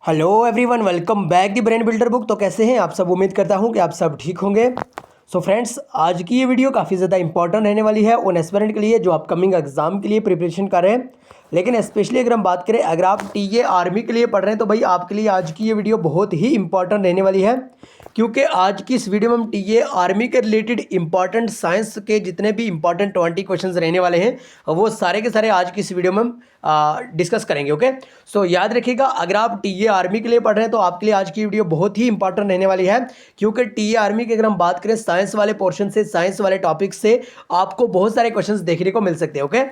Hello everyone, welcome back the brain builder book. तो कैसे हैं आप सब? उम्मीद करता हूं कि आप सब ठीक होंगे। सो फ्रेंड्स, आज की ये वीडियो काफ़ी ज़्यादा इंपॉर्टेंट रहने वाली है उन एस्पिरेंट के लिए जो अपकमिंग एग्जाम के लिए प्रिपरेशन कर रहे हैं। लेकिन स्पेशली अगर हम बात करें, अगर आप टीए आर्मी के लिए पढ़ रहे हैं तो भाई आपके लिए आज की ये वीडियो बहुत ही इंपॉर्टेंट रहने वाली है, क्योंकि आज की इस वीडियो में हम टीए आर्मी के रिलेटेड इंपॉर्टेंट साइंस के जितने भी इंपॉर्टेंट 20 क्वेश्चंस रहने वाले हैं वो सारे के सारे आज की इस वीडियो में हम डिस्कस करेंगे। ओके, सो याद रखिएगा, अगर आप टीए आर्मी के लिए पढ़ रहे हैं तो आपके लिए आज की वीडियो बहुत ही इंपॉर्टेंट रहने वाली है, क्योंकि टीए आर्मी की अगर हम बात करें साइंस वाले पोर्शन से, साइंस वाले टॉपिक से आपको बहुत सारे क्वेश्चंस देखने को मिल सकते हैं। ओके,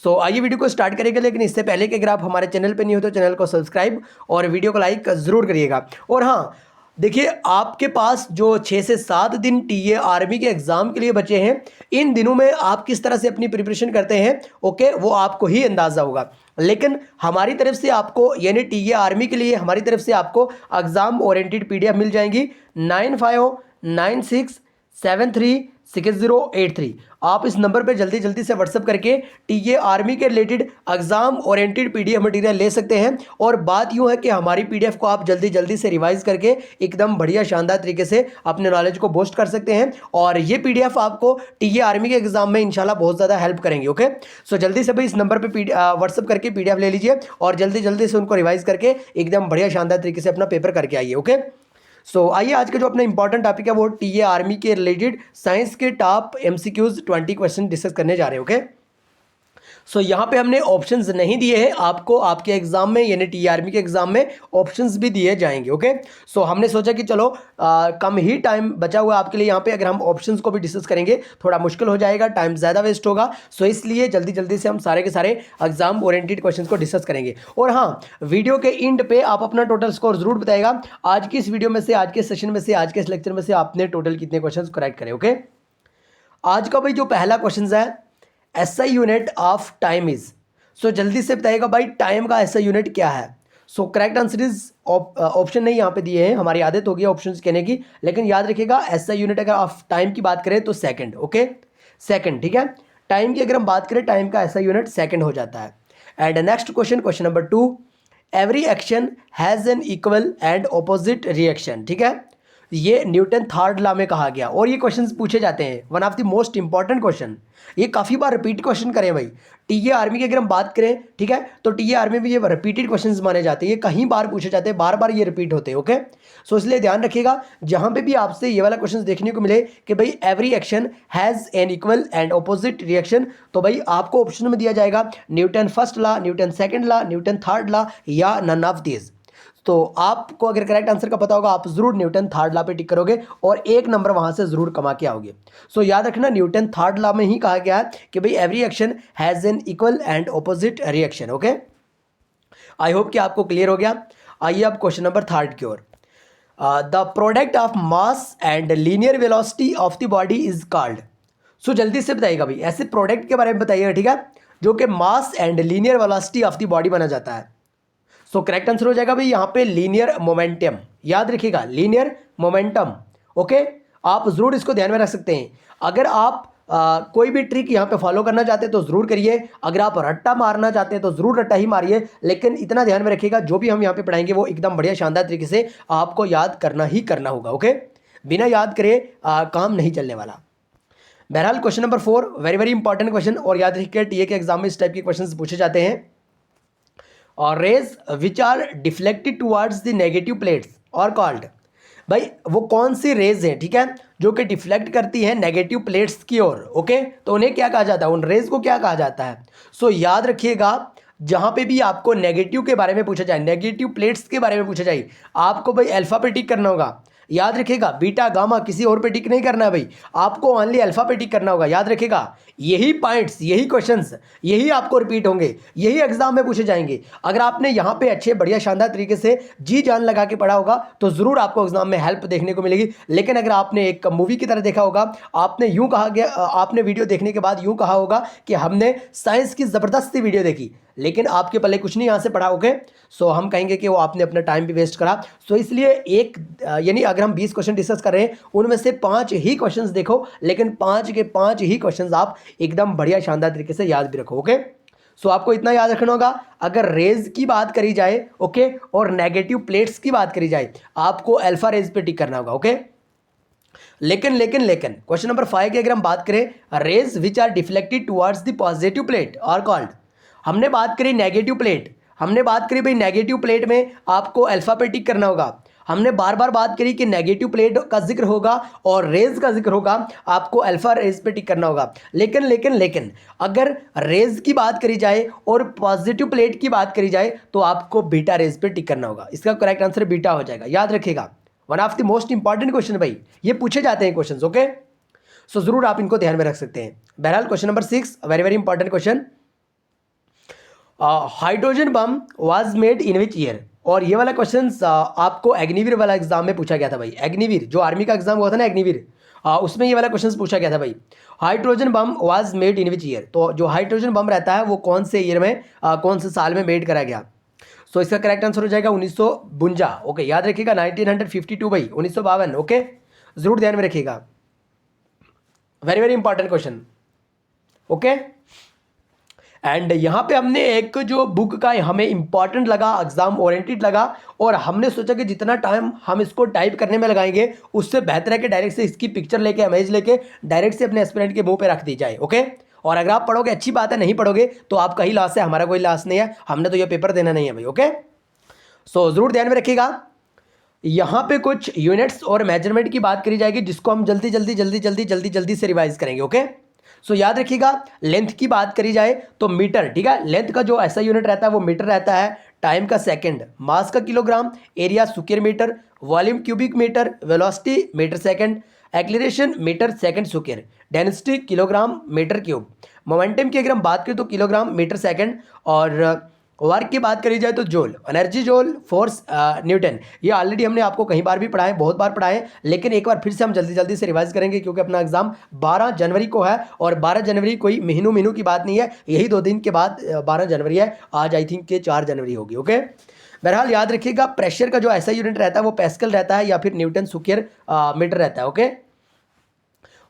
सो आइए वीडियो को स्टार्ट करेंगे। लेकिन इससे पहले कि अगर आप हमारे चैनल पर नहीं हो तो चैनल को सब्सक्राइब और वीडियो को लाइक ज़रूर करिएगा। और हाँ, देखिए, आपके पास जो 6 से 7 दिन टीए आर्मी के एग्जाम के लिए बचे हैं, इन दिनों में आप किस तरह से अपनी प्रिपरेशन करते हैं, ओके, वो आपको ही अंदाज़ा होगा। लेकिन हमारी तरफ से आपको, यानी टीए आर्मी के लिए हमारी तरफ से आपको एग्जाम ओरिएंटेड पीडीएफ मिल जाएंगी 9596736083। आप इस नंबर पर जल्दी जल्दी से व्हाट्सअप करके टीए आर्मी के related exam oriented PDF material ले सकते हैं। और बात यूं है कि हमारी पीडीएफ को आप जल्दी जल्दी से रिवाइज करके एकदम बढ़िया शानदार तरीके से अपने नॉलेज को बूस्ट कर सकते हैं, और ये पीडीएफ आपको टीए आर्मी के एग्जाम में इंशाल्लाह बहुत ज़्यादा हेल्प करेंगे। ओके, सो जल्दी से भाई इस नंबर पर व्हाट्सअप करके पीडीएफ ले लीजिए और जल्दी जल्दी से उनको रिवाइज करके एकदम बढ़िया शानदार तरीके से अपना पेपर करके आइए। ओके, सो आइए आज का जो अपना इंपॉर्टेंट टॉपिक है वो टीए आर्मी के रिलेटेड साइंस के टॉप एमसीक्यूज 20 क्वेश्चन डिस्कस करने जा रहे हैं। ओके, सो यहाँ पे हमने ऑप्शंस नहीं दिए हैं आपको, आपके एग्जाम में यानी टी आर्मी के एग्जाम में ऑप्शंस भी दिए जाएंगे। ओके, सो हमने सोचा कि चलो कम ही टाइम बचा हुआ है आपके लिए, यहाँ पे अगर हम ऑप्शंस को भी डिस्कस करेंगे थोड़ा मुश्किल हो जाएगा, टाइम ज़्यादा वेस्ट होगा। सो इसलिए जल्दी जल्दी से हम सारे के सारे एग्जाम ओरिएंटेड क्वेश्चन को डिस्कस करेंगे। और हाँ, वीडियो के एंड पे आप अपना टोटल स्कोर जरूर बताएगा, आज की इस वीडियो में से, आज के सेशन में से, आज के इस लेक्चर में से आपने टोटल कितने क्वेश्चन करेक्ट करे। ओके, आज का भाई जो पहला क्वेश्चन है, SI unit of time is. So जल्दी से बताइएगा भाई टाइम का एसआई यूनिट क्या है। So correct answer is, option नहीं यहाँ पे दिए हैं, हमारी आदत होगी ऑप्शंस कहने की, लेकिन याद रखिएगा एसआई यूनिट अगर ऑफ टाइम की बात करें तो सेकंड। ओके, सेकंड, ठीक है, टाइम की अगर हम बात करें टाइम का एसआई यूनिट सेकंड हो जाता है। And next question, question number 2, every action has an equal and opposite reaction. ठीक है, ये न्यूटन थर्ड लॉ में कहा गया, और ये क्वेश्चंस पूछे जाते हैं, one of the most important question, ये काफ़ी बार रिपीट क्वेश्चन करें भाई टीए आर्मी की अगर हम बात करें, ठीक है, तो टीए आर्मी में ये रिपीटेड क्वेश्चंस माने जाते हैं, ये कहीं बार पूछे जाते हैं, बार बार ये रिपीट होते हैं। ओके, सो इसलिए ध्यान रखिएगा जहां पे भी आपसे ये वाला क्वेश्चन देखने को मिले कि भाई every action has an equal and opposite reaction, तो भाई आपको ऑप्शन में दिया जाएगा Newton first law, Newton second law, Newton third law, या नन ऑफ दीज। तो आपको अगर करेक्ट आंसर का पता होगा आप जरूर न्यूटन थर्ड लॉ पे टिक करोगे और एक नंबर वहां से जरूर कमा के आओगे। सो याद रखना, न्यूटन थर्ड लॉ में ही कहा गया है कि भाई every action has an equal and opposite reaction. Okay, I hope कि आपको क्लियर हो गया। आइए अब क्वेश्चन नंबर थर्ड की ओर। The product of mass and linear velocity of the body is called. So जल्दी से बताइएगा भाई, ऐसे प्रोडक्ट के बारे में बताइएगा, ठीक है, जो कि मास and linear velocity of the body बना जाता है। सो करेक्ट आंसर हो जाएगा भाई यहाँ पे लीनियर मोमेंटम। याद रखिएगा लीनियर मोमेंटम। ओके, आप जरूर इसको ध्यान में रख सकते हैं। अगर आप कोई भी ट्रिक यहाँ पे फॉलो करना चाहते हैं तो जरूर करिए, अगर आप रट्टा मारना चाहते हैं तो जरूर रट्टा ही मारिए, लेकिन इतना ध्यान में रखिएगा जो भी हम यहाँ पे पढ़ाएंगे वो एकदम बढ़िया शानदार तरीके से आपको याद करना ही करना होगा। ओके, बिना याद करे काम नहीं चलने वाला। बहरहाल question number 4 very very important question, और याद रखिए टीए के एग्जाम में इस टाइप के क्वेश्चन पूछे जाते हैं। और rays which are deflected towards the negative plates are called. भाई वो कौन सी रेज हैं, ठीक है, जो कि डिफ्लेक्ट करती हैं नेगेटिव प्लेट्स की ओर। ओके, तो उन्हें क्या कहा जाता है, उन रेज को क्या कहा जाता है। सो याद रखिएगा जहां पे भी आपको नेगेटिव के बारे में पूछा जाए, नेगेटिव प्लेट्स के बारे में पूछा जाए, आपको भाई अल्फा पे टिक करना होगा। याद रखिएगा बीटा गामा किसी और पे टिक नहीं करना है भाई, आपको ओनली अल्फा पे टिक करना होगा। याद रखिएगा यही पॉइंट्स, यही क्वेश्चंस, यही आपको रिपीट होंगे, यही एग्जाम में पूछे जाएंगे। अगर आपने यहाँ पे अच्छे बढ़िया शानदार तरीके से जी जान लगा के पढ़ा होगा तो जरूर आपको एग्जाम में हेल्प देखने को मिलेगी। लेकिन अगर आपने एक मूवी की तरह देखा होगा, आपने यूं कहा गया, आपने वीडियो देखने के बाद यूं कहा होगा कि हमने साइंस की जबरदस्ती वीडियो देखी, लेकिन आपके पल्ले कुछ नहीं यहाँ से पढ़ा होगे, सो हम कहेंगे कि वो आपने अपना टाइम भी वेस्ट करा। सो इसलिए एक यानी अगर हम 20 क्वेश्चन डिस्कस कर रहे हैं उनमें से 5 ही क्वेश्चंस देखो, लेकिन 5 के 5 ही क्वेश्चंस आप एकदम बढ़िया शानदार तरीके से याद भी रखो। ओके, सो आपको इतना याद रखना होगा, अगर रेज की बात करी जाए ओके और नेगेटिव प्लेट्स की बात करी जाए आपको अल्फा रेज पे टिक करना होगा ओके। लेकिन क्वेश्चन नंबर 5 की अगर हम बात करें, rays which are deflected towards the positive plate are called. हमने बात करी नेगेटिव प्लेट, हमने बात करी भाई नेगेटिव प्लेट में आपको अल्फा पे टिक करना होगा। हमने बार बार बात करी कि नेगेटिव प्लेट का जिक्र होगा और रेज का जिक्र होगा, आपको अल्फा रेज पे टिक करना होगा। लेकिन अगर रेज की बात करी जाए और पॉजिटिव प्लेट की बात करी जाए तो आपको बीटा रेज पे टिक करना होगा। इसका करेक्ट आंसर बीटा हो जाएगा, याद रखिएगा। One of the most important question भाई, ये पूछे जाते हैं क्वेश्चंस ओके। सो जरूर आप इनको ध्यान में रख सकते हैं। बहरहाल question number 6 very very important question, hydrogen bomb was made in which year. और ये वाला क्वेश्चन आपको अग्निवीर वाला एग्जाम में पूछा गया था भाई। अग्निवीर जो आर्मी का एग्जाम हुआ था ना अग्निवीर, उसमें ये वाला क्वेश्चन पूछा गया था भाई, hydrogen bomb was made in which year. तो जो हाइड्रोजन बम रहता है वो कौन से ईयर में कौन से साल में मेड करा गया। सो इसका करेक्ट आंसर हो जाएगा 1952 ओके, याद रखिएगा 1952 भाई, 1952 ओके, जरूर ध्यान में रखिएगा। Very very important question okay. And यहाँ पे हमने एक जो बुक का हमें इंपॉर्टेंट लगा, एग्जाम ओरिएंटेड लगा, और हमने सोचा कि जितना टाइम हम इसको टाइप करने में लगाएंगे उससे बेहतर है कि डायरेक्ट से इसकी पिक्चर लेके इमेज लेके डायरेक्ट से अपने एस्पिरेंट के मुंह पे रख दी जाए ओके। और अगर आप पढ़ोगे अच्छी बात है, नहीं पढ़ोगे तो आपका ही लॉस है, हमारा कोई लॉस नहीं है, हमने तो ये पेपर देना नहीं है भाई ओके। सो जरूर ध्यान में रखिएगा। यहाँ पे कुछ यूनिट्स और मेजरमेंट की बात करी जाएगी जिसको हम जल्दी से रिवाइज करेंगे ओके। सो याद रखिएगा, लेंथ की बात करी जाए तो मीटर, ठीक है, लेंथ का जो ऐसा यूनिट रहता है वो मीटर रहता है, टाइम का सेकंड, मास का kilogram, area square metre, volume cubic metre, velocity metre second, acceleration metre second square, density kilogram metre cube, momentum की अगर हम बात करें तो किलोग्राम मीटर सेकंड, और वर्क की बात करी जाए तो joule, energy joule, force newton. ये ऑलरेडी हमने आपको कहीं बार भी पढ़ा है, बहुत बार पढ़ा है, लेकिन एक बार फिर से हम जल्दी से रिवाइज करेंगे क्योंकि अपना एग्जाम 12 जनवरी को है, और 12 जनवरी कोई महीनों की बात नहीं है, यही 2 दिन के बाद 12 जनवरी है, आज आई थिंक के 4 जनवरी होगी ओके। बहरहाल याद रखिएगा, प्रेशर का जो ऐसा यूनिट रहता है वो पैस्कल रहता है या फिर न्यूटन स्क्वायर मीटर रहता है ओके।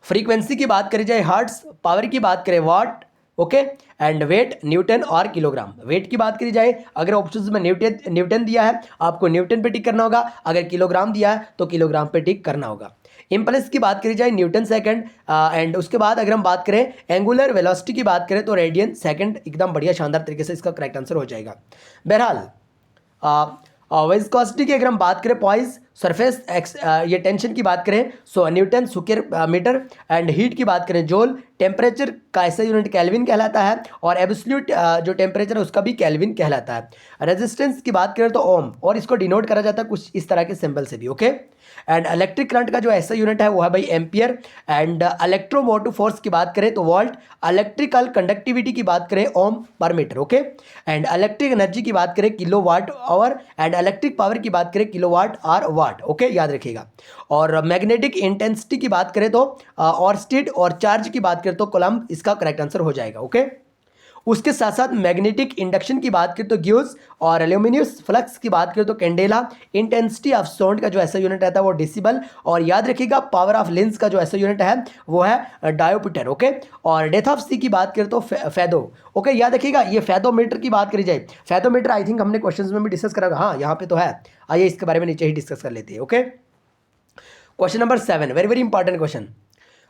फ्रीक्वेंसी की बात करी जाए हर्ट्ज, पावर की बात करें वाट ओके, एंड वेट न्यूटन और किलोग्राम। वेट की बात करी जाए, अगर ऑप्शंस में न्यूटन दिया है आपको न्यूटन पे टिक करना होगा, अगर किलोग्राम दिया है तो किलोग्राम पे टिक करना होगा। इम्पल्स की बात करी जाए न्यूटन सेकंड, एंड उसके बाद अगर हम बात करें एंगुलर वेलोसिटी की बात करें तो रेडियन सेकंड, एकदम बढ़िया शानदार तरीके से इसका करेक्ट आंसर हो जाएगा। बहरहाल विस्कोसिटी की अगर हम बात करें पॉइज, सरफेस ये टेंशन की बात करें so newton square metre, and heat की बात करें जूल, टेम्परेचर का ऐसा यूनिट केल्विन कहलाता है, और एब्सोल्यूट जो टेम्परेचर है उसका भी केल्विन कहलाता है। रेजिस्टेंस की बात करें तो ओम, और इसको डिनोट करा जाता है कुछ इस तरह के सिंबल से भी ओके। एंड इलेक्ट्रिक करंट का जो ऐसा यूनिट है वो है भाई एम्पियर, एंड इलेक्ट्रोमोटिव फोर्स की बात करें तो वोल्ट, इलेक्ट्रिकल कंडक्टिविटी की बात करें ohm per metre okay, and electric energy की बात करें kilo watt hour, and electric power की बात करें kilo watt or watt okay, याद रखिएगा। और मैग्नेटिक इंटेंसिटी की बात करें तो और स्टेट, और चार्ज की बात करें तो कोलम्ब, इसका करेक्ट आंसर हो जाएगा ओके। उसके साथ साथ मैग्नेटिक इंडक्शन की बात करें तो ग्यूज, और एल्यूमिनियस फ्लक्स की बात करें तो कैंडेला, इंटेंसिटी ऑफ साउंड का जो ऐसा यूनिट रहता है वो डेसिबल, और याद रखिएगा पावर ऑफ लेंस का जो ऐसा यूनिट है वो है डायोमीटर ओके। और डेथ ऑफ सी की बात करें तो फैदो ओके, याद रखिएगा। ये फैदोमीटर की बात करी जाए, फैदोमीटर आई थिंक हमने क्वेश्चंस में भी डिस्कस करा, हाँ यहाँ पे तो है, आइए इसके बारे में नीचे ही डिस्कस कर लेते हैं okay. Question number 7 very very important question,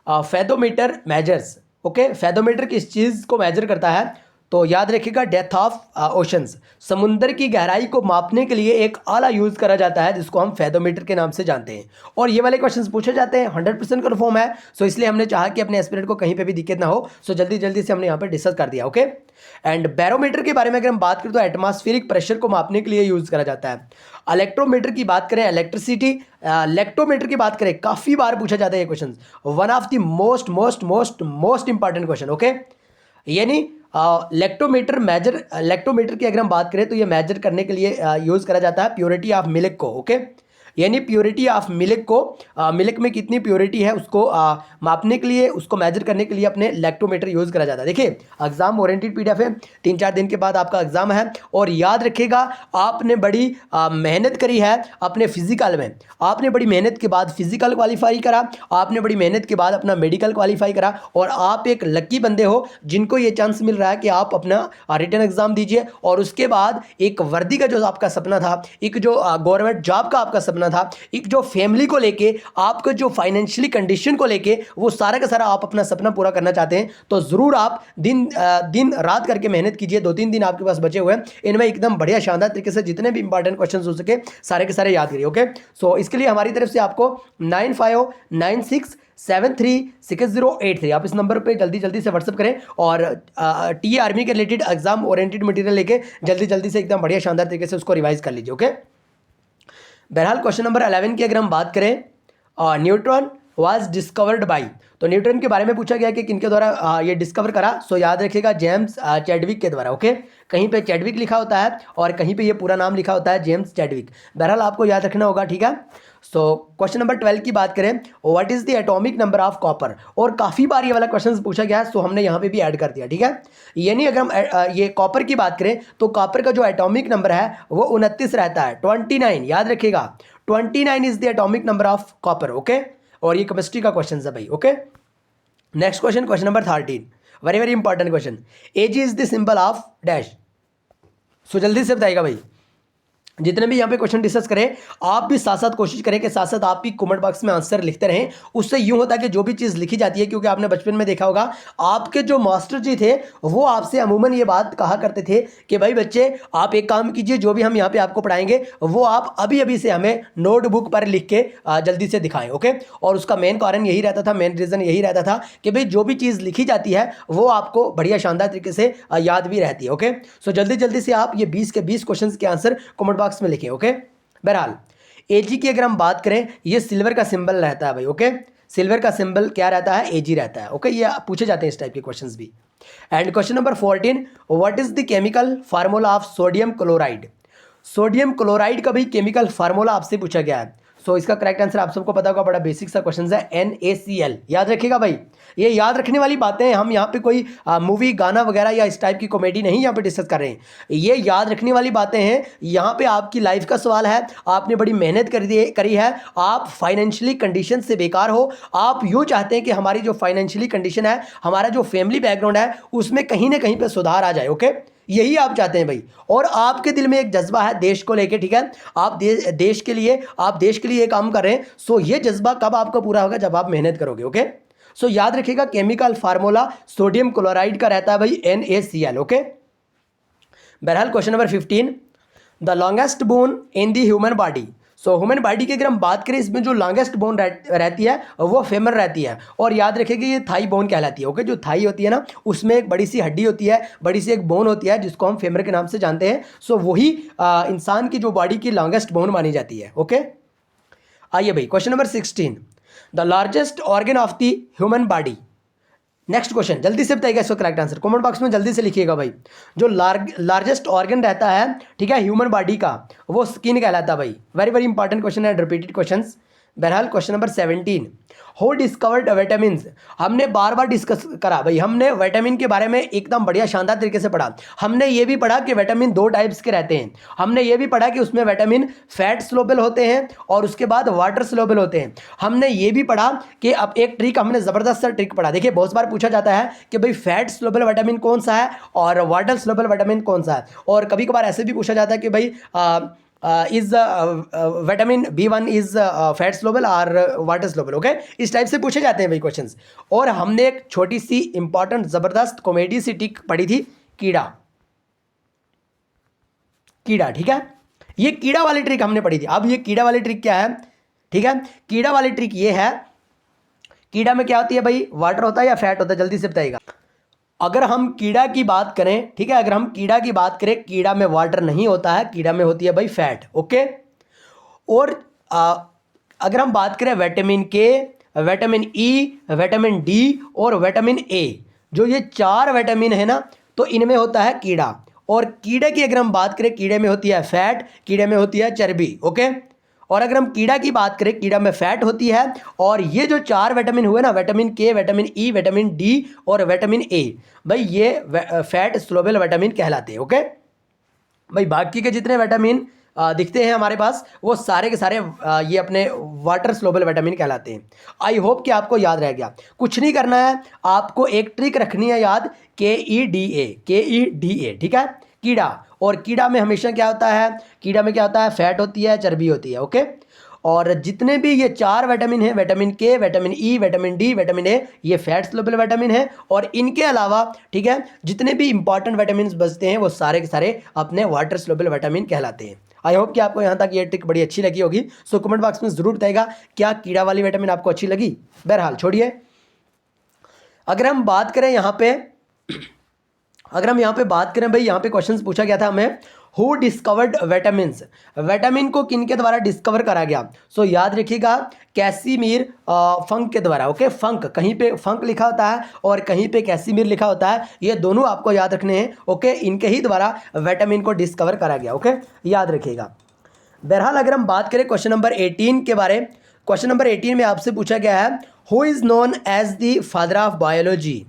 fathometer measures okay, fathometer किस चीज़ को मेजर करता है तो याद रखिएगा डेप्थ ऑफ ओशंस, समुद्र की गहराई को मापने के लिए एक आला यूज़ करा जाता है जिसको हम फैदोमीटर के नाम से जानते हैं, और ये वाले क्वेश्चंस पूछे जाते हैं, 100% कन्फर्म है। सो इसलिए हमने चाहा कि अपने एस्पिरेंट को कहीं पे भी दिक्कत ना हो, सो जल्दी से हमने यहाँ पे डिस्कस कर दिया ओके। एंड बैरोमीटर के बारे में अगर हम बात करें तो एटमॉस्फेरिक प्रेशर को मापने के लिए यूज़ करा जाता है। इलेक्ट्रोमीटर की बात करें इलेक्ट्रिसिटी, इलेक्ट्रोमीटर की बात करें काफ़ी बार पूछा जाता है ये question, one of the most important question okay. यानी इलेक्ट्रोमीटर की अगर हम बात करें तो ये मेजर करने के लिए यूज़ करा जाता है प्योरिटी ऑफ मिल्क को ओके। यानी प्योरिटी ऑफ मिल्क को मिल्क में कितनी प्योरिटी है उसको मापने के लिए, उसको मेजर करने के लिए अपने लैक्टोमीटर यूज़ करा जाता है। देखिए एग्जाम ओरिएंटेड पीडीएफ है, 3-4 दिन के बाद आपका एग्जाम है। और याद रखिएगा आपने बड़ी मेहनत करी है अपने फिजिकल में, आपने बड़ी मेहनत के बाद फिजिकल क्वालिफाई करा, आपने बड़ी मेहनत के बाद अपना मेडिकल क्वालिफाई करा, और आप एक लकी बंदे हो जिनको ये चांस मिल रहा है कि आप अपना रिटन एग्जाम दीजिए और उसके बाद एक वर्दी का जो आपका सपना था, एक जो गवर्नमेंट जॉब का आपका सपना था, एक जो फैमिली को लेके, आपका जो फाइनेंशियली कंडीशन को लेके, वो सारा का सारा आप अपना सपना पूरा करना चाहते हैं, तो ज़रूर आप दिन रात करके मेहनत कीजिए। 2-3 दिन आपके पास बचे हुए हैं, इनमें एकदम बढ़िया शानदार तरीके से जितने भी इंपॉर्टेंट क्वेश्चन हो सके सारे के सारे याद करिए। ओके, सो इसके लिए हमारी तरफ से आपको 9596736083 आप इस नंबर पे जल्दी जल्दी से व्हाट्सअप करें और टीए आर्मी के रिलेटेड एग्जाम ओरिएंटेड मटेरियल लेके जल्दी जल्दी से एकदम बढ़िया शानदार तरीके से उसको रिवाइज कर लीजिए। ओके, बहरहाल क्वेश्चन नंबर 11 की अगर हम बात करें, न्यूट्रॉन वाज डिस्कवर्ड बाई, तो न्यूटन के बारे में पूछा गया कि किनके द्वारा ये डिस्कवर करा। सो याद रखिएगा जेम्स चैडविक के द्वारा। ओके, कहीं पे चैडविक लिखा होता है और कहीं पे ये पूरा नाम लिखा होता है जेम्स चैडविक। बहरहाल आपको याद रखना होगा, ठीक है। सो क्वेश्चन नंबर 12 की बात करें, what is the atomic number of copper, और काफ़ी बार ये वाला क्वेश्चन पूछा गया है, सो हमने यहाँ पे भी ऐड कर दिया, ठीक है। यानी अगर हम ये कॉपर की बात करें तो कॉपर का जो एटॉमिक नंबर है वो 29 रहता है, 29, याद रखिएगा 29 is the atomic number of copper. Okay, और ये केमिस्ट्री का क्वेश्चन है भाई। Okay, next question, question number 13, very very important question, as is the symbol of dash. So जल्दी से बताइएगा भाई, जितने भी यहाँ पे क्वेश्चन डिस्कस करें आप भी साथ साथ कोशिश करें कि साथ साथ आप भी कमेंट बॉक्स में आंसर लिखते रहें। उससे यूँ होता है कि जो भी चीज़ लिखी जाती है, क्योंकि आपने बचपन में देखा होगा आपके जो मास्टर जी थे वो आपसे अमूमन ये बात कहा करते थे कि भाई बच्चे आप एक काम कीजिए, जो भी हम यहाँ पे आपको पढ़ाएंगे वो आप अभी अभी से हमें नोटबुक पर लिख के जल्दी से दिखाएं। ओके, और उसका मेन कारण यही रहता था, मेन रीज़न यही रहता था कि भाई जो भी चीज़ लिखी जाती है वो आपको बढ़िया शानदार तरीके से याद भी रहती है। ओके, सो जल्दी जल्दी से आप ये 20 के 20 क्वेश्चन के आंसर कमेंट बॉक्स में लिखें। ओके, बहरहाल एजी की अगर हम बात करें, ये सिल्वर का सिंबल रहता है भाई। ओके, सिल्वर का सिंबल क्या रहता है, एजी रहता है। ओके, ये पूछे जाते हैं इस टाइप के क्वेश्चंस भी। And question number 14, what is the chemical formula of sodium chloride. Sodium chloride का भी केमिकल फार्मूला आपसे पूछा गया है। सो इसका करेक्ट आंसर आप सबको पता होगा, बड़ा बेसिक सा क्वेश्चन है, NaCl। याद रखिएगा भाई, ये याद रखने वाली बातें हैं, हम यहाँ पे कोई मूवी गाना वगैरह या इस टाइप की कॉमेडी नहीं यहाँ पे डिस्कस कर रहे हैं, ये याद रखने वाली बातें हैं। यहाँ पे आपकी लाइफ का सवाल है, आपने बड़ी मेहनत करी है, आप फाइनेंशियली कंडीशन से बेकार हो, आप यूँ चाहते हैं कि हमारी जो फाइनेंशियली कंडीशन है, हमारा जो फैमिली बैकग्राउंड है उसमें कहीं ना कहीं पर सुधार आ जाए। ओके, यही आप चाहते हैं भाई, और आपके दिल में एक जज्बा है देश को लेके, ठीक है। आप देश के लिए काम कर रहे हैं। सो ये जज्बा कब आपका पूरा होगा, जब आप मेहनत करोगे। ओके, सो याद रखिएगा केमिकल फार्मूला सोडियम क्लोराइड का रहता है भाई NaCl। ओके, बहरहाल question number 15, the longest bone in the human body. So human body की अगर हम बात करें, इसमें जो लॉन्गेस्ट बोन रहती है वो फेमर रहती है, और याद रखिएगा ये थाई बोन कहलाती है। ओके, जो थाई होती है ना, उसमें एक बड़ी सी हड्डी होती है, बड़ी सी एक बोन होती है जिसको हम फेमर के नाम से जानते हैं। सो वही इंसान की जो बॉडी की लॉन्गेस्ट बोन मानी जाती है। ओके, आइए भाई question number 16, the largest organ of the human body. Next question, जल्दी से बताइएगा इसका करेक्ट आंसर, कमेंट बॉक्स में जल्दी से लिखिएगा भाई। जो लार्जेस्ट ऑर्गन रहता है, ठीक है, ह्यूमन बॉडी का, वो स्किन कहलाता है भाई। वेरी वेरी इंपॉर्टेंट क्वेश्चन है, रिपीटेड क्वेश्चंस। बहरहाल question number 17, who discovered vitamin. हमने बार बार डिस्कस करा भाई, हमने विटामिन के बारे में एकदम बढ़िया शानदार तरीके से पढ़ा। हमने ये भी पढ़ा कि विटामिन 2 टाइप्स के रहते हैं, हमने ये भी पढ़ा कि उसमें विटामिन फैट स्लोबल होते हैं और उसके बाद वाटर स्लोबल होते हैं। हमने ये भी पढ़ा कि अब एक ट्रिक, हमने ज़बरदस्त सा ट्रिक पढ़ा। देखिए बहुत बार पूछा जाता है कि भाई फैट स्लोबल विटामिन कौन सा है और वाटर स्लोबल विटामिन कौन सा है, और कभी कभार ऐसे भी पूछा जाता है कि भाई is vitamin B1 is fat soluble और वाटर स्लोबल। ओके, इस टाइप से पूछे जाते हैं भाई क्वेश्चंस। और हमने एक छोटी सी इंपॉर्टेंट जबरदस्त कॉमेडी सी ट्रिक पढ़ी थी, कीड़ा, ठीक है, ये कीड़ा वाली ट्रिक हमने पढ़ी थी। अब ये कीड़ा वाली ट्रिक क्या है, ठीक है, कीड़ा वाली ट्रिक ये है, कीड़ा में क्या होती है भाई, वाटर होता है या फैट होता है, जल्दी से बताइएगा। अगर हम कीड़ा की बात करें, ठीक है, अगर हम कीड़ा की बात करें, कीड़ा में वाटर नहीं होता है, कीड़ा में होती है भाई फैट। ओके, और अगर हम बात करें विटामिन के, विटामिन E, विटामिन D और विटामिन A, जो ये 4 विटामिन है ना, तो इनमें होता है कीड़ा। और कीड़े की अगर हम बात करें, कीड़े में होती है फैट, कीड़े में होती है चर्बी। ओके, और अगर हम कीड़ा की बात करें, कीड़ा में फैट होती है, और ये जो 4 विटामिन हुए ना, विटामिन के, विटामिन ई, विटामिन डी और विटामिन ए, भाई ये फैट सोलुबल विटामिन कहलाते हैं। ओके भाई, बाकी के जितने विटामिन दिखते हैं हमारे पास, वो सारे के सारे ये अपने वाटर सोलुबल विटामिन कहलाते हैं। आई होप कि आपको याद रह गया। कुछ नहीं करना है, आपको एक ट्रिक रखनी है याद, KEDA, ठीक है, कीड़ा। और कीड़ा में हमेशा क्या होता है, कीड़ा में क्या होता है, फैट होती है, चर्बी होती है। ओके, और जितने भी ये 4 विटामिन हैं, विटामिन के, vitamin E, vitamin D, vitamin A, ये फैट सोलुबल विटामिन है। और इनके अलावा, ठीक है, जितने भी इंपॉर्टेंट विटामिन बचते हैं वो सारे के सारे अपने वाटर सोलुबल विटामिन कहलाते हैं। आई होप कि आपको यहाँ तक ये ट्रिक बड़ी अच्छी लगी होगी। सो कमेंट बॉक्स में जरूर बताएगा क्या कीड़ा वाली विटामिन आपको अच्छी लगी। बहरहाल छोड़िए, अगर हम बात करें यहाँ पे, बात करें भाई, यहाँ पे क्वेश्चन पूछा गया था हमें, हु डिस्कवर्ड विटामिन्स, विटामिन को किन के द्वारा डिस्कवर करा गया। सो याद रखिएगा, कैसीमीर फंक के द्वारा। ओके, फंक, कहीं पे फंक लिखा होता है और कहीं पे कैसीमीर लिखा होता है, ये दोनों आपको याद रखने हैं। ओके, इनके ही द्वारा विटामिन को डिस्कवर करा गया। ओके, याद रखिएगा। बहरहाल अगर हम बात करें क्वेश्चन नंबर 18 के बारे, क्वेश्चन नंबर 18 में आपसे पूछा गया है, who is known as the father of biology.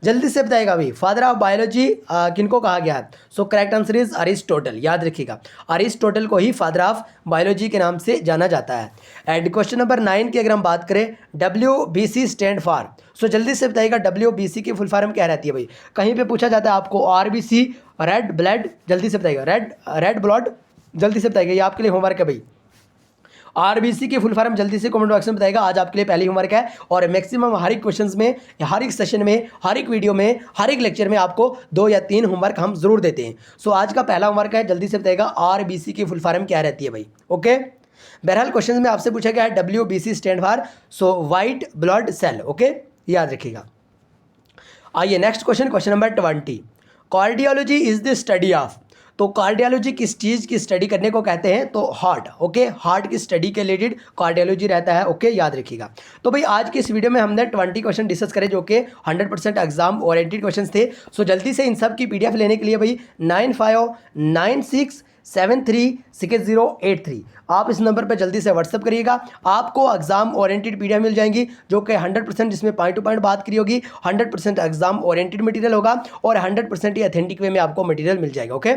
जल्दी से बताएगा भाई, फादर ऑफ बायोलॉजी किनको कहा गया है। So correct answer is Aristotle. याद रखिएगा, अरिस्टोटल को ही फादर ऑफ बायोलॉजी के नाम से जाना जाता है। एंड क्वेश्चन नंबर 9 की अगर हम बात करें, WBC स्टैंड फॉर। सो जल्दी से बताइएगा, WBC की फुल फॉर्म क्या रहती है भाई। कहीं पे पूछा जाता है आपको RBC, रेड ब्लड, जल्दी से बताइएगा, रेड ब्लड, जल्दी से बताइएगा, ये आपके लिए होमवर्क है भाई। RBC की फुल फॉर्म जल्दी से कमेंट बॉक्स में बताएगा, आज आपके लिए पहली होमवर्क है। और मैक्सिमम हर एक क्वेश्चंस में, हर एक सेशन में, हर एक वीडियो में, हर एक लेक्चर में आपको 2 या 3 होमवर्क हम जरूर देते हैं। सो आज का पहला होमवर्क है, जल्दी से बताएगा RBC की फुल फॉर्म क्या रहती है भाई। ओके, बहरहाल क्वेश्चन में आपसे पूछा गया है WBC stand for so white blood cell. Okay, याद रखिएगा। आइए next question, question number 20, cardiology is the study of. तो कार्डियोलॉजी किस चीज़ की स्टडी करने को कहते हैं, तो हार्ट। ओके, हार्ट की स्टडी के रिलेटेड कार्डियोलॉजी रहता है। ओके, याद रखिएगा। तो भाई आज की इस वीडियो में हमने 20 क्वेश्चन डिस्कस करे जो कि 100% एग्जाम ओरिएंटेड क्वेश्चन थे। सो जल्दी से इन सब की PDF लेने के लिए भाई 9596736083 आप इस नंबर पर जल्दी से व्हाट्सअप करिएगा। आपको एग्जाम ओरिएंटेड PDF मिल जाएंगी जो कि 100% जिसमें पॉइंट टू पॉइंट बात करी होगी, 100% एग्जाम ओरिएंटेड मटेरियल होगा और 100% ही ऑथेंटिक वे में आपको मटेरियल मिल जाएगा। ओके,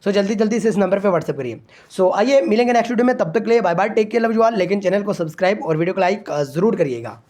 सो जल्दी से इस नंबर पे व्हाट्सअप करिए। सो आइए मिलेंगे नेक्स्ट वीडियो में, तब तक के लिए bye bye, take care, love you all. लेकिन चैनल को सब्सक्राइब और वीडियो को लाइक जरूर करिएगा।